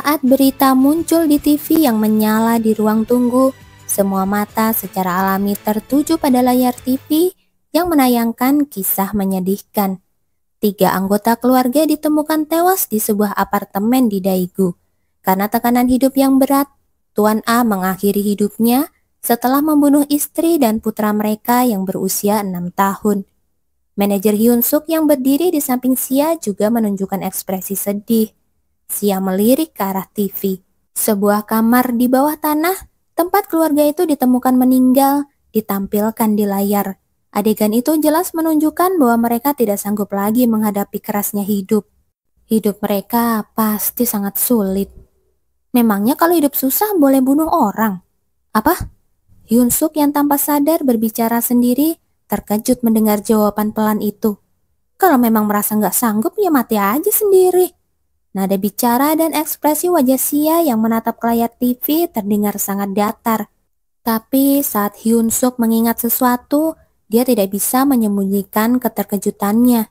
Saat berita muncul di TV yang menyala di ruang tunggu, semua mata secara alami tertuju pada layar TV yang menayangkan kisah menyedihkan. 3 anggota keluarga ditemukan tewas di sebuah apartemen di Daegu. Karena tekanan hidup yang berat, Tuan A mengakhiri hidupnya setelah membunuh istri dan putra mereka yang berusia 6 tahun. Manajer Hyun Suk yang berdiri di samping Sia juga menunjukkan ekspresi sedih. Sia melirik ke arah TV. Sebuah kamar di bawah tanah, tempat keluarga itu ditemukan meninggal, ditampilkan di layar. Adegan itu jelas menunjukkan bahwa mereka tidak sanggup lagi menghadapi kerasnya hidup. Hidup mereka pasti sangat sulit. Memangnya kalau hidup susah boleh bunuh orang? Apa? Hyun Suk yang tanpa sadar berbicara sendiri, terkejut mendengar jawaban pelan itu. Kalau memang merasa nggak sanggup ya mati aja sendiri. Nada bicara dan ekspresi wajah Sia yang menatap ke layar TV terdengar sangat datar. Tapi saat Hyun Suk mengingat sesuatu, dia tidak bisa menyembunyikan keterkejutannya.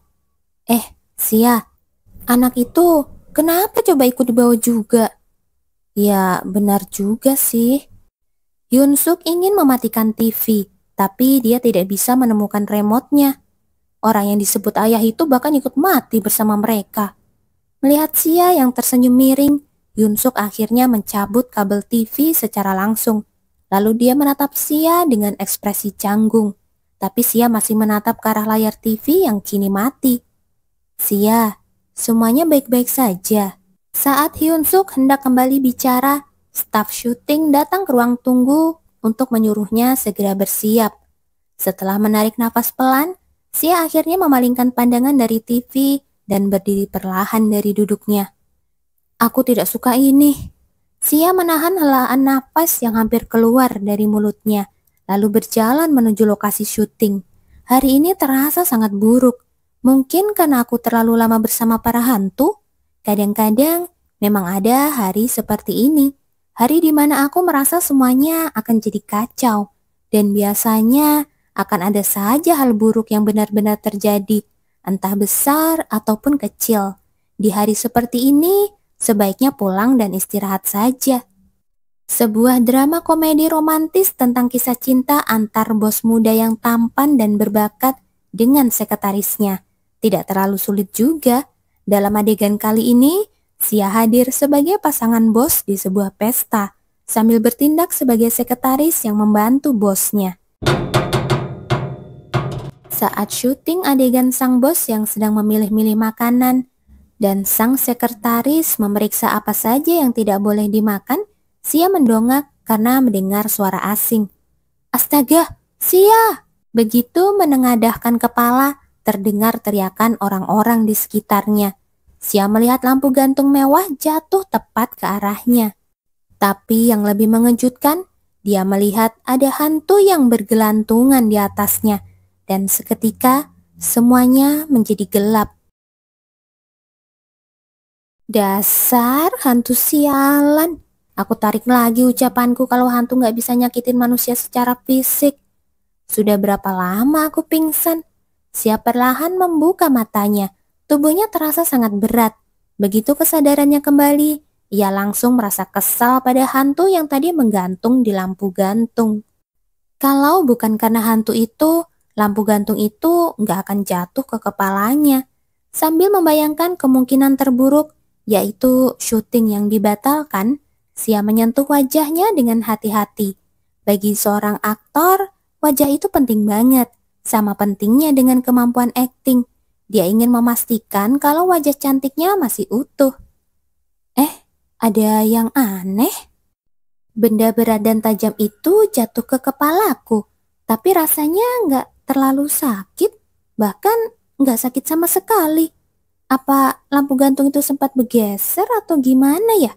Sia, anak itu kenapa coba ikut dibawa juga? Ya, benar juga sih. Hyun Suk ingin mematikan TV, tapi dia tidak bisa menemukan remote-nya. Orang yang disebut ayah itu bahkan ikut mati bersama mereka. Melihat Sia yang tersenyum miring, Hyun Suk akhirnya mencabut kabel TV secara langsung. Lalu dia menatap Sia dengan ekspresi canggung. Tapi Sia masih menatap ke arah layar TV yang kini mati. Sia, semuanya baik-baik saja. Saat Hyun Suk hendak kembali bicara, staf syuting datang ke ruang tunggu untuk menyuruhnya segera bersiap. Setelah menarik nafas pelan, Sia akhirnya memalingkan pandangan dari TV dan berdiri perlahan dari duduknya. Aku tidak suka ini. Sia menahan helaan napas yang hampir keluar dari mulutnya, lalu berjalan menuju lokasi syuting. Hari ini terasa sangat buruk. Mungkin karena aku terlalu lama bersama para hantu. Kadang-kadang memang ada hari seperti ini. Hari di mana aku merasa semuanya akan jadi kacau. Dan biasanya akan ada saja hal buruk yang benar-benar terjadi, entah besar ataupun kecil. Di hari seperti ini, sebaiknya pulang dan istirahat saja. Sebuah drama komedi romantis tentang kisah cinta antar bos muda yang tampan dan berbakat dengan sekretarisnya. Tidak terlalu sulit juga. Dalam adegan kali ini, Sia hadir sebagai pasangan bos di sebuah pesta, sambil bertindak sebagai sekretaris yang membantu bosnya. Saat syuting adegan sang bos yang sedang memilih-milih makanan, dan sang sekretaris memeriksa apa saja yang tidak boleh dimakan, Sia mendongak karena mendengar suara asing. Astaga, Sia! Begitu menengadahkan kepala, terdengar teriakan orang-orang di sekitarnya. Sia melihat lampu gantung mewah jatuh tepat ke arahnya. Tapi yang lebih mengejutkan, dia melihat ada hantu yang bergelantungan di atasnya. Dan seketika, semuanya menjadi gelap. Dasar hantu sialan. Aku tarik lagi ucapanku kalau hantu gak bisa nyakitin manusia secara fisik. Sudah berapa lama aku pingsan? Sia perlahan membuka matanya. Tubuhnya terasa sangat berat. Begitu kesadarannya kembali, ia langsung merasa kesal pada hantu yang tadi menggantung di lampu gantung. Kalau bukan karena hantu itu, lampu gantung itu gak akan jatuh ke kepalanya. Sambil membayangkan kemungkinan terburuk, yaitu syuting yang dibatalkan, Sia menyentuh wajahnya dengan hati-hati. Bagi seorang aktor, wajah itu penting banget, sama pentingnya dengan kemampuan akting. Dia ingin memastikan kalau wajah cantiknya masih utuh. Ada yang aneh. Benda berat dan tajam itu jatuh ke kepalaku, tapi rasanya nggak terlalu sakit, bahkan nggak sakit sama sekali. Apa lampu gantung itu sempat bergeser atau gimana ya?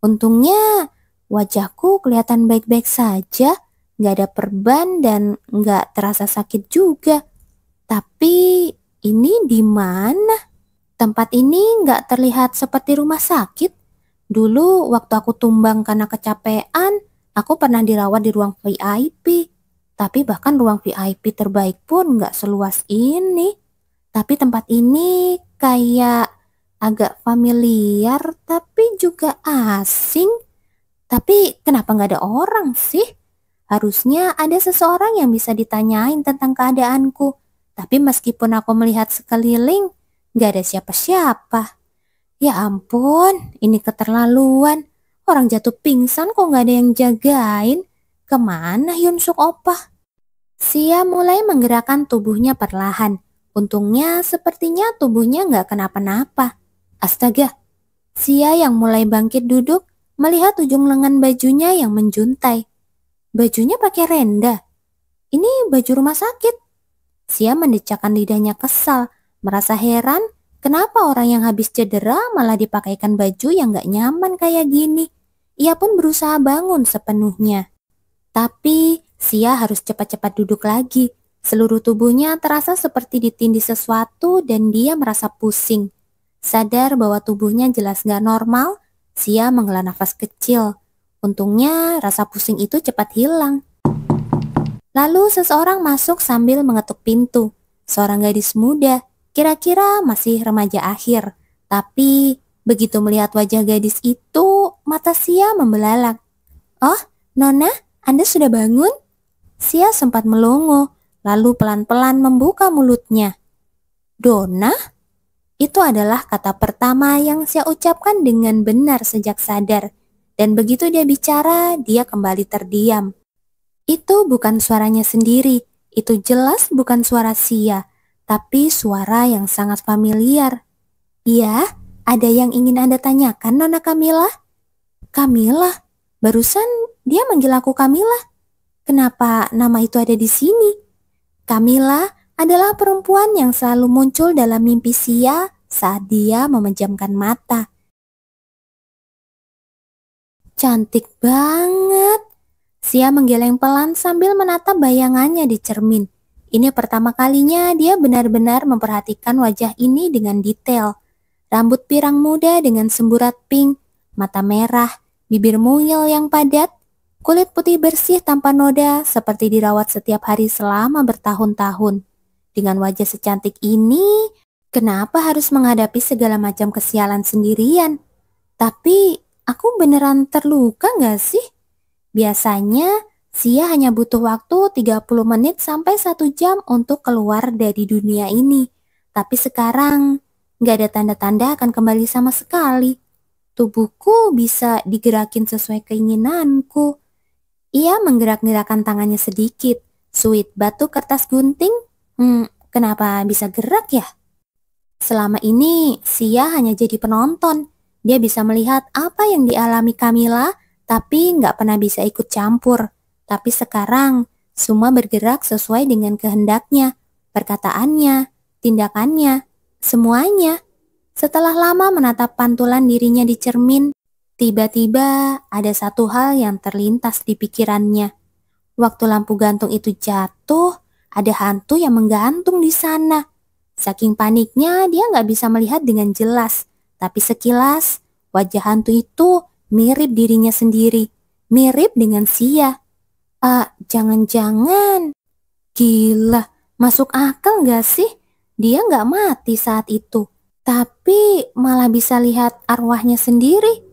Untungnya wajahku kelihatan baik-baik saja, nggak ada perban dan nggak terasa sakit juga. Tapi ini di mana? Tempat ini nggak terlihat seperti rumah sakit. Dulu waktu aku tumbang karena kecapean, aku pernah dirawat di ruang VIP. Tapi bahkan ruang VIP terbaik pun nggak seluas ini. Tapi tempat ini kayak Agak familiar tapi juga asing. Tapi kenapa nggak ada orang sih? Harusnya ada seseorang yang bisa ditanyain tentang keadaanku. Tapi meskipun aku melihat sekeliling, nggak ada siapa-siapa. Ya ampun, ini keterlaluan. Orang jatuh pingsan kok nggak ada yang jagain. Kemana Hyunsuk Opah? Sia mulai menggerakkan tubuhnya perlahan. Untungnya sepertinya tubuhnya nggak kenapa-napa. Astaga, Sia yang mulai bangkit duduk melihat ujung lengan bajunya yang menjuntai. Bajunya pakai renda. Ini baju rumah sakit. Sia mendecakkan lidahnya kesal, merasa heran kenapa orang yang habis cedera malah dipakaikan baju yang gak nyaman kayak gini. Ia pun berusaha bangun sepenuhnya. Tapi Sia harus cepat-cepat duduk lagi. Seluruh tubuhnya terasa seperti ditindih sesuatu dan dia merasa pusing. Sadar bahwa tubuhnya jelas gak normal, Sia menghela nafas kecil. Untungnya rasa pusing itu cepat hilang. Lalu seseorang masuk sambil mengetuk pintu. Seorang gadis muda, kira-kira masih remaja akhir. Tapi begitu melihat wajah gadis itu, mata Sia membelalak. "Oh, Nona, Anda sudah bangun?" Sia sempat melongo, lalu pelan-pelan membuka mulutnya. "Dona?" Itu adalah kata pertama yang Sia ucapkan dengan benar sejak sadar. Dan begitu dia bicara, dia kembali terdiam. Itu bukan suaranya sendiri, itu jelas bukan suara Sia, tapi suara yang sangat familiar. "Iya, ada yang ingin Anda tanyakan, Nona Camilla?" "Camilla? Barusan dia manggil aku Camilla. Kenapa nama itu ada di sini?" Camilla adalah perempuan yang selalu muncul dalam mimpi Sia saat dia memejamkan mata. Cantik banget. Sia menggeleng pelan sambil menatap bayangannya di cermin. Ini pertama kalinya dia benar-benar memperhatikan wajah ini dengan detail. Rambut pirang muda dengan semburat pink, mata merah, bibir mungil yang padat, kulit putih bersih tanpa noda seperti dirawat setiap hari selama bertahun-tahun. Dengan wajah secantik ini, kenapa harus menghadapi segala macam kesialan sendirian? Tapi aku beneran terluka gak sih? Biasanya, Sia hanya butuh waktu 30 menit sampai 1 jam untuk keluar dari dunia ini. Tapi sekarang, gak ada tanda-tanda akan kembali sama sekali. Tubuhku bisa digerakin sesuai keinginanku. Ia menggerak-gerakkan tangannya sedikit. Suit batu kertas gunting? Kenapa bisa gerak ya? Selama ini, Sia hanya jadi penonton. Dia bisa melihat apa yang dialami Camilla, tapi nggak pernah bisa ikut campur. Tapi sekarang, semua bergerak sesuai dengan kehendaknya, perkataannya, tindakannya, semuanya. Setelah lama menatap pantulan dirinya di cermin, tiba-tiba ada satu hal yang terlintas di pikirannya. Waktu lampu gantung itu jatuh, ada hantu yang menggantung di sana. Saking paniknya, dia nggak bisa melihat dengan jelas. Tapi sekilas, wajah hantu itu mirip dirinya sendiri, mirip dengan Sia. Jangan-jangan. Gila, masuk akal gak sih? Dia gak mati saat itu, tapi malah bisa lihat arwahnya sendiri.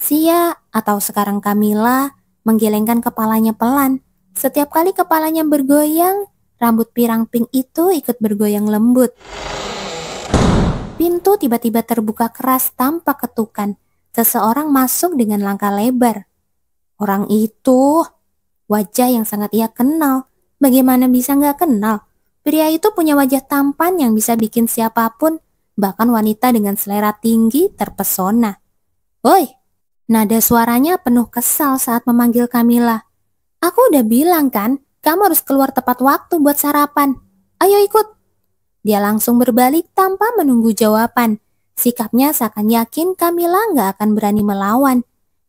Sia, atau sekarang Camilla, menggelengkan kepalanya pelan. Setiap kali kepalanya bergoyang, rambut pirang pink itu ikut bergoyang lembut. Pintu tiba-tiba terbuka keras tanpa ketukan. Seseorang masuk dengan langkah lebar. Orang itu, wajah yang sangat ia kenal. Bagaimana bisa nggak kenal? Pria itu punya wajah tampan yang bisa bikin siapapun, bahkan wanita dengan selera tinggi, terpesona. "Woi!" Nada suaranya penuh kesal saat memanggil Camilla. "Aku udah bilang kan, kamu harus keluar tepat waktu buat sarapan. Ayo ikut." Dia langsung berbalik tanpa menunggu jawaban. Sikapnya seakan yakin Camilla nggak akan berani melawan.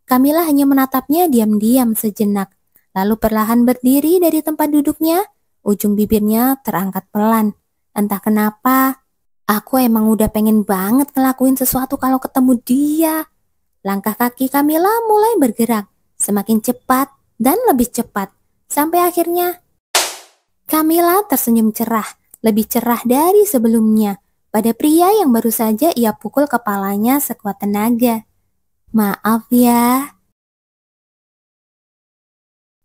Camilla hanya menatapnya diam-diam sejenak, lalu perlahan berdiri dari tempat duduknya. Ujung bibirnya terangkat pelan. Entah kenapa, aku emang udah pengen banget ngelakuin sesuatu kalau ketemu dia. Langkah kaki Camilla mulai bergerak, semakin cepat dan lebih cepat. Sampai akhirnya, Camilla tersenyum cerah, lebih cerah dari sebelumnya. pada pria yang baru saja ia pukul kepalanya sekuat tenaga. Maaf ya.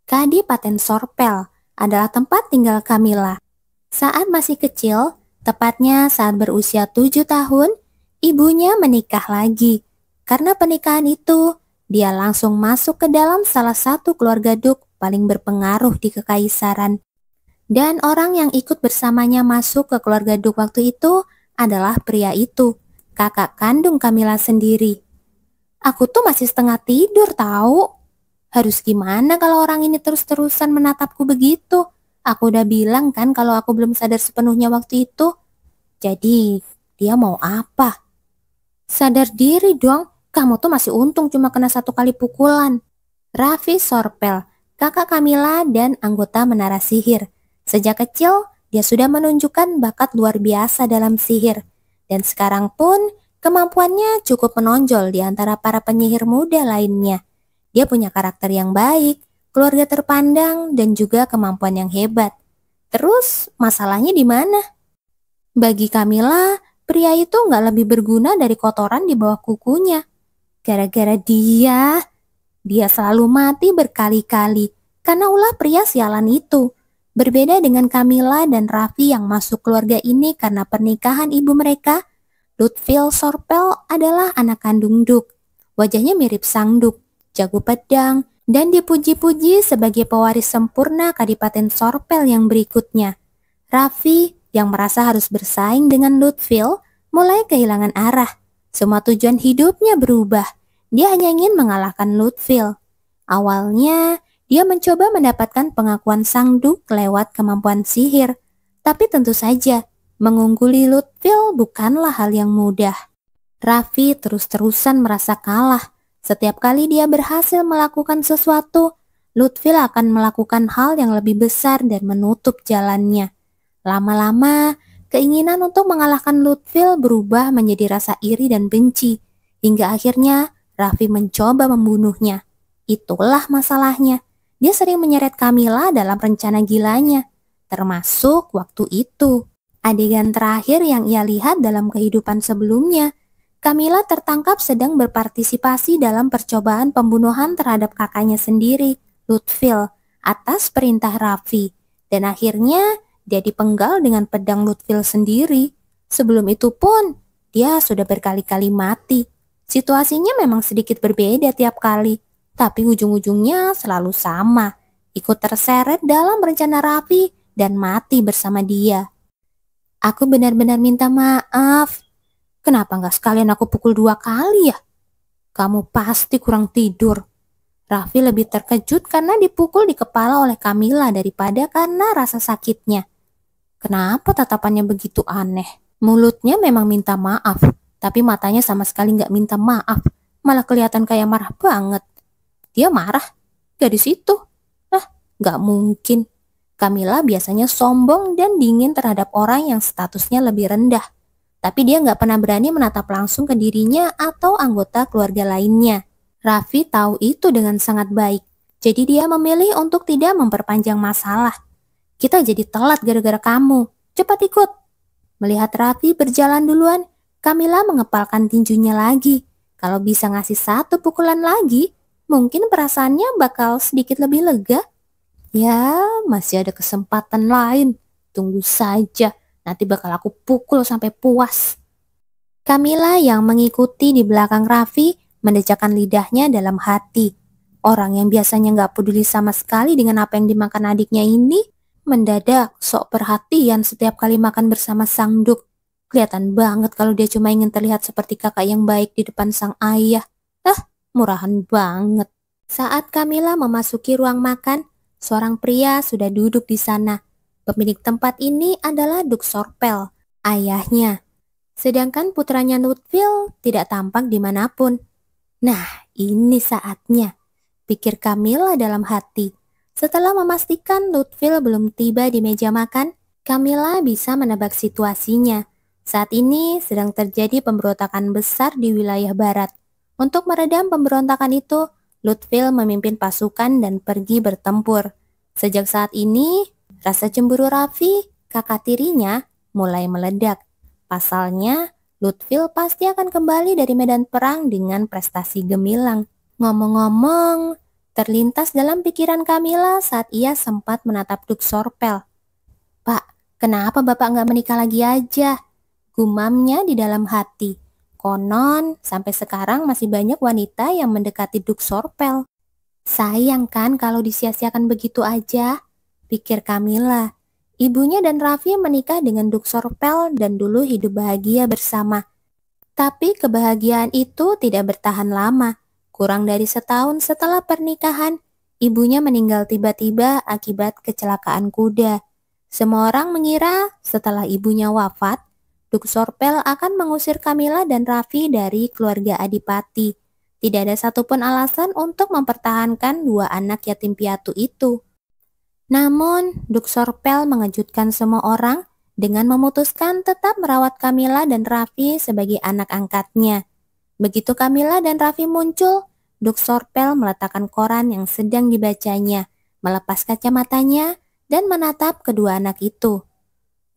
Kadipaten Sorpel adalah tempat tinggal Camilla. Saat masih kecil, tepatnya saat berusia 7 tahun, ibunya menikah lagi. Karena pernikahan itu, dia langsung masuk ke dalam salah satu keluarga duk paling berpengaruh di kekaisaran. Dan orang yang ikut bersamanya masuk ke keluarga duk waktu itu adalah pria itu, kakak kandung Camilla sendiri. Aku tuh masih setengah tidur tahu. Harus gimana kalau orang ini terus-terusan menatapku begitu? Aku udah bilang kan kalau aku belum sadar sepenuhnya waktu itu. Jadi, dia mau apa? Sadar diri dong, kamu tuh masih untung cuma kena 1 kali pukulan. Raffi Sorpel, kakak Camilla dan anggota menara sihir. Sejak kecil, dia sudah menunjukkan bakat luar biasa dalam sihir. Dan sekarang pun, kemampuannya cukup menonjol di antara para penyihir muda lainnya. Dia punya karakter yang baik, keluarga terpandang, dan juga kemampuan yang hebat. Terus, masalahnya di mana? Bagi Camilla, pria itu nggak lebih berguna dari kotoran di bawah kukunya. Gara-gara dia selalu mati berkali-kali karena ulah pria sialan itu. Berbeda dengan Camilla dan Raffi yang masuk keluarga ini karena pernikahan ibu mereka, Lutfil Sorpel adalah anak kandung Duk. Wajahnya mirip sang Duk, jago pedang, dan dipuji-puji sebagai pewaris sempurna Kadipaten Sorpel yang berikutnya. Raffi yang merasa harus bersaing dengan Lutfil mulai kehilangan arah. Semua tujuan hidupnya berubah. Dia hanya ingin mengalahkan Lutfil. Awalnya, dia mencoba mendapatkan pengakuan sang Duk lewat kemampuan sihir. Tapi tentu saja, mengungguli Lutfil bukanlah hal yang mudah. Raffi terus-terusan merasa kalah. Setiap kali dia berhasil melakukan sesuatu, Lutfil akan melakukan hal yang lebih besar dan menutup jalannya. Lama-lama, keinginan untuk mengalahkan Lutfil berubah menjadi rasa iri dan benci. Hingga akhirnya, Raffi mencoba membunuhnya. Itulah masalahnya. Dia sering menyeret Camilla dalam rencana gilanya. Termasuk waktu itu. Adegan terakhir yang ia lihat dalam kehidupan sebelumnya, Camilla tertangkap sedang berpartisipasi dalam percobaan pembunuhan terhadap kakaknya sendiri, Lutfil, atas perintah Raffi. Dan akhirnya dia dipenggal dengan pedang Lutfil sendiri. Sebelum itu pun, dia sudah berkali-kali mati. Situasinya memang sedikit berbeda tiap kali, tapi ujung-ujungnya selalu sama. Ikut terseret dalam rencana Raffi dan mati bersama dia. Aku benar-benar minta maaf. Kenapa nggak sekalian aku pukul 2 kali ya? Kamu pasti kurang tidur. Raffi lebih terkejut karena dipukul di kepala oleh Camilla daripada karena rasa sakitnya. Kenapa tatapannya begitu aneh? Mulutnya memang minta maaf, tapi matanya sama sekali nggak minta maaf. Malah kelihatan kayak marah banget. Dia marah? Gadis itu? Nggak mungkin. Camilla biasanya sombong dan dingin terhadap orang yang statusnya lebih rendah. Tapi dia nggak pernah berani menatap langsung ke dirinya atau anggota keluarga lainnya. Raffi tahu itu dengan sangat baik. Jadi dia memilih untuk tidak memperpanjang masalah. Kita jadi telat gara-gara kamu. Cepat ikut. Melihat Raffi berjalan duluan, Camilla mengepalkan tinjunya lagi. Kalau bisa ngasih 1 pukulan lagi, mungkin perasaannya bakal sedikit lebih lega. Ya, masih ada kesempatan lain. Tunggu saja, nanti bakal aku pukul sampai puas. Camilla yang mengikuti di belakang Raffi mendejakan lidahnya dalam hati. Orang yang biasanya nggak peduli sama sekali dengan apa yang dimakan adiknya ini, mendadak sok perhatian setiap kali makan bersama sang Duk. Kelihatan banget kalau dia cuma ingin terlihat seperti kakak yang baik di depan sang ayah. Murahan banget. Saat Camilla memasuki ruang makan, seorang pria sudah duduk di sana. Pemilik tempat ini adalah Duk Sorpel, ayahnya. Sedangkan putranya Lutfil tidak tampak dimanapun. Nah, ini saatnya, pikir Camilla dalam hati. Setelah memastikan Lutfil belum tiba di meja makan, Camilla bisa menebak situasinya. Saat ini sedang terjadi pemberontakan besar di wilayah barat. Untuk meredam pemberontakan itu, Lutfil memimpin pasukan dan pergi bertempur. Sejak saat ini, rasa cemburu Raffi, kakak tirinya, mulai meledak. Pasalnya, Lutfil pasti akan kembali dari medan perang dengan prestasi gemilang. Ngomong-ngomong, terlintas dalam pikiran Kamila saat ia sempat menatap Duk Sorpel. "Pak, kenapa Bapak nggak menikah lagi aja?" Gumamnya di dalam hati. Konon, sampai sekarang masih banyak wanita yang mendekati Duk Sorpel. Sayang kan kalau disia-siakan begitu aja, pikir Kamila. Ibunya dan Raffi menikah dengan Duk Sorpel dan dulu hidup bahagia bersama. Tapi kebahagiaan itu tidak bertahan lama. Kurang dari setahun setelah pernikahan, ibunya meninggal tiba-tiba akibat kecelakaan kuda. Semua orang mengira setelah ibunya wafat, Duk Sorpel akan mengusir Kamila dan Raffi dari keluarga Adipati. Tidak ada satupun alasan untuk mempertahankan dua anak yatim piatu itu. Namun, Duk Sorpel mengejutkan semua orang dengan memutuskan tetap merawat Kamila dan Raffi sebagai anak angkatnya. Begitu Kamila dan Raffi muncul, Duk Sorpel meletakkan koran yang sedang dibacanya, melepas kacamatanya, dan menatap kedua anak itu.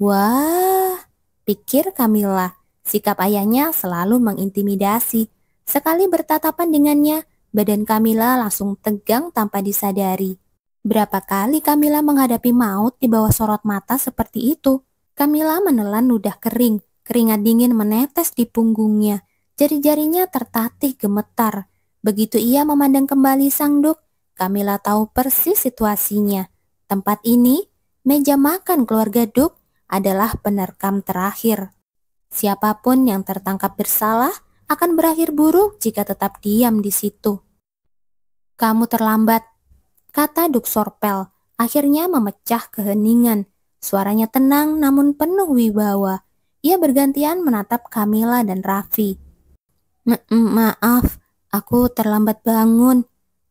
Wah, pikir Kamila, sikap ayahnya selalu mengintimidasi. Sekali bertatapan dengannya, badan Kamila langsung tegang tanpa disadari. Berapa kali Kamila menghadapi maut di bawah sorot mata seperti itu. Kamila menelan ludah kering, keringat dingin menetes di punggungnya. Jari-jarinya tertatih gemetar. Begitu ia memandang kembali sang Duk, Kamila tahu persis situasinya. Tempat ini, meja makan keluarga Duk, adalah penerkam terakhir. Siapapun yang tertangkap bersalah akan berakhir buruk jika tetap diam di situ. "Kamu terlambat," kata Duk Sorpel, akhirnya memecah keheningan. Suaranya tenang namun penuh wibawa. Ia bergantian menatap Kamila dan Raffi. Maaf, aku terlambat bangun,"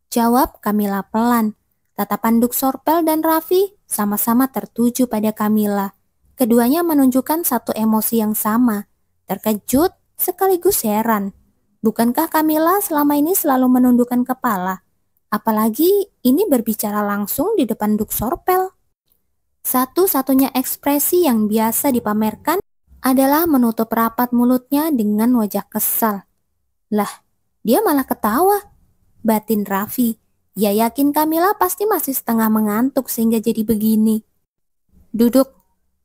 jawab Kamila pelan. Tatapan Duk Sorpel dan Raffi sama-sama tertuju pada Kamila. Keduanya menunjukkan satu emosi yang sama, terkejut sekaligus heran. Bukankah Kamila selama ini selalu menundukkan kepala? Apalagi ini berbicara langsung di depan Duk Sorpel. Satu-satunya ekspresi yang biasa dipamerkan adalah menutup rapat mulutnya dengan wajah kesal. Lah, dia malah ketawa, batin Raffi. Ia yakin Kamila pasti masih setengah mengantuk sehingga jadi begini. "Duduk,"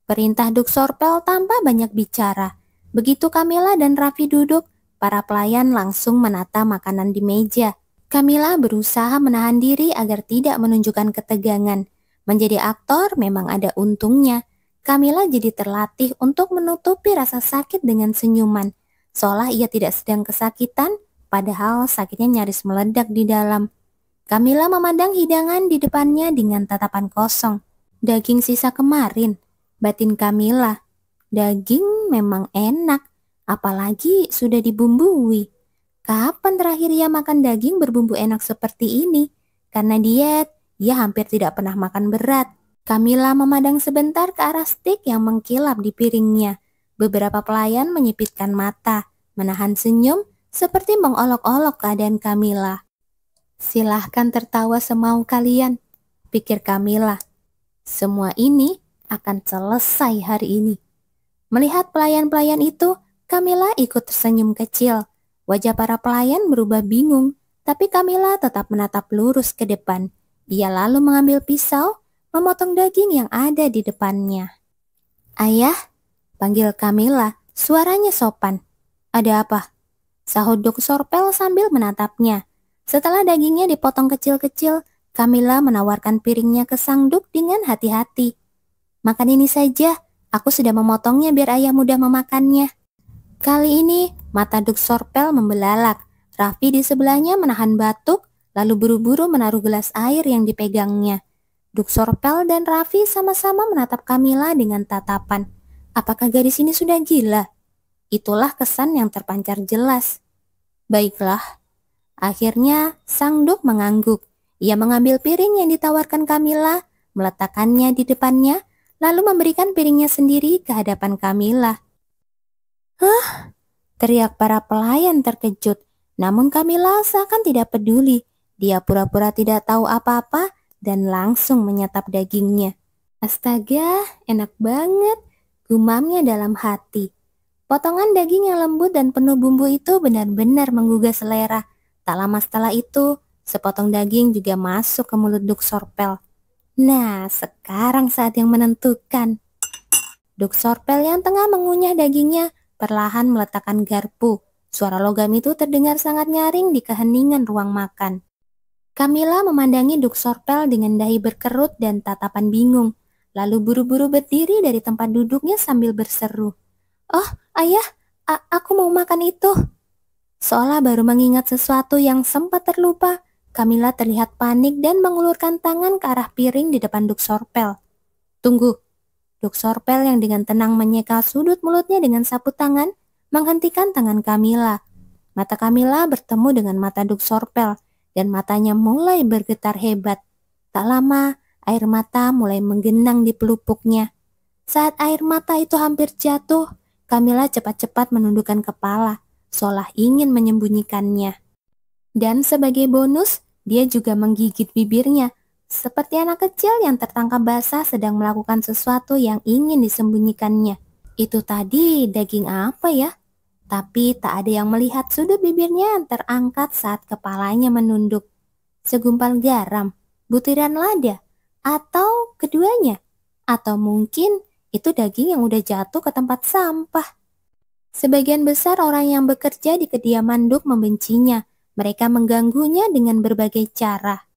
perintah Duk Sorpel tanpa banyak bicara. Begitu Kamila dan Raffi duduk, para pelayan langsung menata makanan di meja. Kamila berusaha menahan diri agar tidak menunjukkan ketegangan. Menjadi aktor memang ada untungnya. Kamila jadi terlatih untuk menutupi rasa sakit dengan senyuman, seolah ia tidak sedang kesakitan, padahal sakitnya nyaris meledak di dalam. Kamila memandang hidangan di depannya dengan tatapan kosong. Daging sisa kemarin, batin Kamila. Daging memang enak, apalagi sudah dibumbui. Kapan terakhir ia makan daging berbumbu enak seperti ini? Karena diet, ia hampir tidak pernah makan berat. Kamila memandang sebentar ke arah stik yang mengkilap di piringnya. Beberapa pelayan menyipitkan mata, menahan senyum seperti mengolok-olok keadaan Kamila. "Silahkan tertawa semau kalian," pikir Kamila. Semua ini akan selesai hari ini. Melihat pelayan-pelayan itu, Kamila ikut tersenyum kecil. Wajah para pelayan berubah bingung, tapi Kamila tetap menatap lurus ke depan. Ia lalu mengambil pisau, memotong daging yang ada di depannya. "Ayah," panggil Kamila, suaranya sopan. "Ada apa?" sahut Duk Sorpel sambil menatapnya. Setelah dagingnya dipotong kecil-kecil, Kamila menawarkan piringnya ke sang Duk dengan hati-hati. "Makan ini saja, aku sudah memotongnya biar ayah mudah memakannya." Kali ini, mata Duk Sorpel membelalak. Raffi di sebelahnya menahan batuk, lalu buru-buru menaruh gelas air yang dipegangnya. Duk Sorpel dan Raffi sama-sama menatap Kamila dengan tatapan. Apakah gadis ini sudah gila? Itulah kesan yang terpancar jelas. "Baiklah." Akhirnya, sang Duk mengangguk. Ia mengambil piring yang ditawarkan Kamila, meletakkannya di depannya, lalu memberikan piringnya sendiri ke hadapan Kamila. "Hah?" teriak para pelayan terkejut. Namun Kamila seakan tidak peduli. Dia pura-pura tidak tahu apa-apa dan langsung menyantap dagingnya. "Astaga, enak banget," gumamnya dalam hati. Potongan daging yang lembut dan penuh bumbu itu benar-benar menggugah selera. Tak lama setelah itu, sepotong daging juga masuk ke mulut Duk Sorpel. Nah, sekarang saat yang menentukan. Duk Sorpel yang tengah mengunyah dagingnya perlahan meletakkan garpu. Suara logam itu terdengar sangat nyaring di keheningan ruang makan. Camilla memandangi Duk Sorpel dengan dahi berkerut dan tatapan bingung. Lalu buru-buru berdiri dari tempat duduknya sambil berseru. "Oh, ayah, aku mau makan itu." Seolah baru mengingat sesuatu yang sempat terlupa, Camilla terlihat panik dan mengulurkan tangan ke arah piring di depan Duk Sorpel. "Tunggu." Duk Sorpel yang dengan tenang menyeka sudut mulutnya dengan sapu tangan, menghentikan tangan Camilla. Mata Camilla bertemu dengan mata Duk Sorpel, dan matanya mulai bergetar hebat. Tak lama, air mata mulai menggenang di pelupuknya. Saat air mata itu hampir jatuh, Camilla cepat-cepat menundukkan kepala, seolah ingin menyembunyikannya. Dan sebagai bonus, dia juga menggigit bibirnya, seperti anak kecil yang tertangkap basah sedang melakukan sesuatu yang ingin disembunyikannya. Itu tadi daging apa ya? Tapi tak ada yang melihat sudut bibirnya yang terangkat saat kepalanya menunduk. Segumpal garam, butiran lada, atau keduanya? Atau mungkin itu daging yang udah jatuh ke tempat sampah. Sebagian besar orang yang bekerja di kediaman Duk membencinya. Mereka mengganggunya dengan berbagai cara.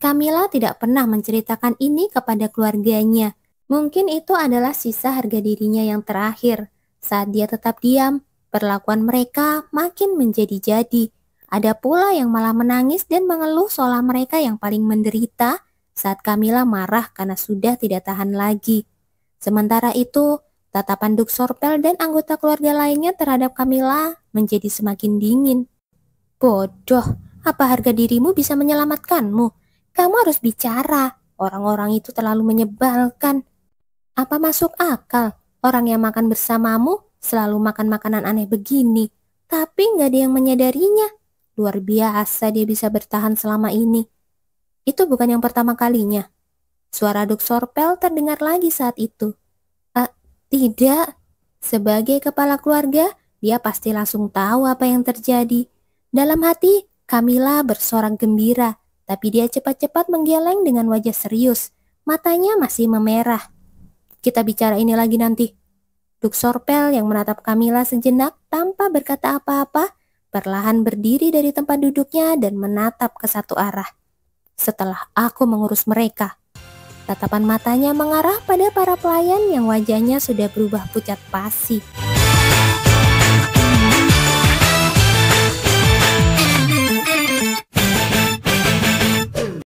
Camilla tidak pernah menceritakan ini kepada keluarganya. Mungkin itu adalah sisa harga dirinya yang terakhir. Saat dia tetap diam, perlakuan mereka makin menjadi-jadi. Ada pula yang malah menangis dan mengeluh seolah mereka yang paling menderita saat Camilla marah karena sudah tidak tahan lagi. Sementara itu, tatapan Duk Sorpel dan anggota keluarga lainnya terhadap Camilla menjadi semakin dingin. "Bodoh, apa harga dirimu bisa menyelamatkanmu? Kamu harus bicara, orang-orang itu terlalu menyebalkan. Apa masuk akal, orang yang makan bersamamu selalu makan makanan aneh begini, tapi nggak ada yang menyadarinya. Luar biasa dia bisa bertahan selama ini. Itu bukan yang pertama kalinya." Suara Duk Sorpel terdengar lagi saat itu. Tidak. Sebagai kepala keluarga, dia pasti langsung tahu apa yang terjadi. Dalam hati, Camilla bersorak gembira, tapi dia cepat-cepat menggeleng dengan wajah serius. Matanya masih memerah. "Kita bicara ini lagi nanti." Duk Sorpel yang menatap Camilla sejenak tanpa berkata apa-apa, perlahan berdiri dari tempat duduknya dan menatap ke satu arah. "Setelah aku mengurus mereka." Tatapan matanya mengarah pada para pelayan yang wajahnya sudah berubah pucat pasi.